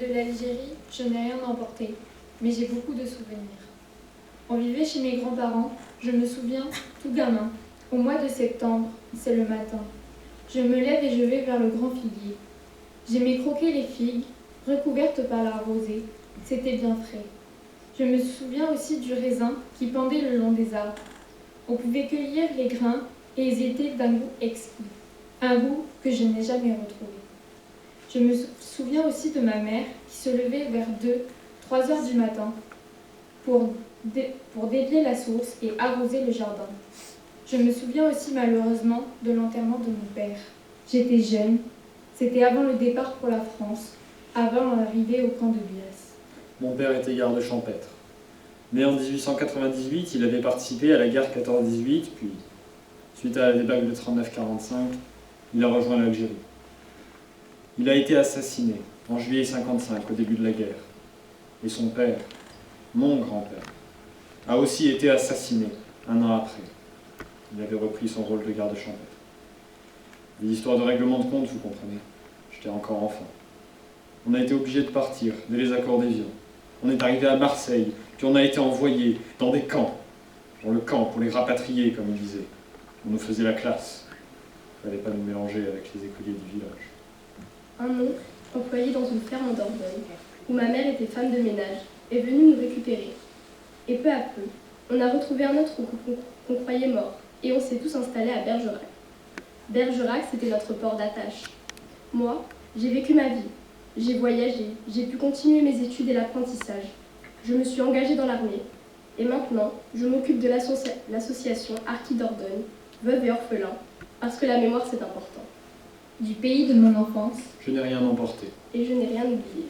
De l'Algérie, je n'ai rien emporté, mais j'ai beaucoup de souvenirs. On vivait chez mes grands-parents, je me souviens, tout gamin. Au mois de septembre, c'est le matin. Je me lève et je vais vers le grand figuier. J'aimais croquer les figues, recouvertes par la rosée. C'était bien frais. Je me souviens aussi du raisin qui pendait le long des arbres. On pouvait cueillir les grains et ils étaient d'un goût exquis. Un goût que je n'ai jamais retrouvé. Je me souviens aussi de ma mère qui se levait vers 2, 3 heures du matin pour dévier la source et arroser le jardin. Je me souviens aussi malheureusement de l'enterrement de mon père. J'étais jeune, c'était avant le départ pour la France, avant l'arrivée au camp de Biesse. Mon père était garde champêtre. Né en 1898, il avait participé à la guerre 14-18, puis, suite à la débâcle de 39-45, il a rejoint l'Algérie. Il a été assassiné en juillet 55, au début de la guerre. Et son père, mon grand-père, a aussi été assassiné un an après. Il avait repris son rôle de garde champêtre. Des histoires de règlement de compte, vous comprenez. J'étais encore enfant. On a été obligé de partir dès les accords d'Évian. On est arrivé à Marseille, puis on a été envoyé dans des camps. Dans le camp, pour les rapatrier, comme il disait. On nous faisait la classe. Il ne fallait pas nous mélanger avec les écoliers du village. Un oncle, employé dans une ferme en Dordogne, où ma mère était femme de ménage, est venu nous récupérer. Et peu à peu, on a retrouvé un autre qu'on croyait mort, et on s'est tous installés à Bergerac. Bergerac, c'était notre port d'attache. Moi, j'ai vécu ma vie, j'ai voyagé, j'ai pu continuer mes études et l'apprentissage. Je me suis engagée dans l'armée. Et maintenant, je m'occupe de l'association Harkis Dordogne, veuve et orphelin, parce que la mémoire c'est important. Du pays de mon enfance, Je n'ai rien emporté. Et je n'ai rien oublié.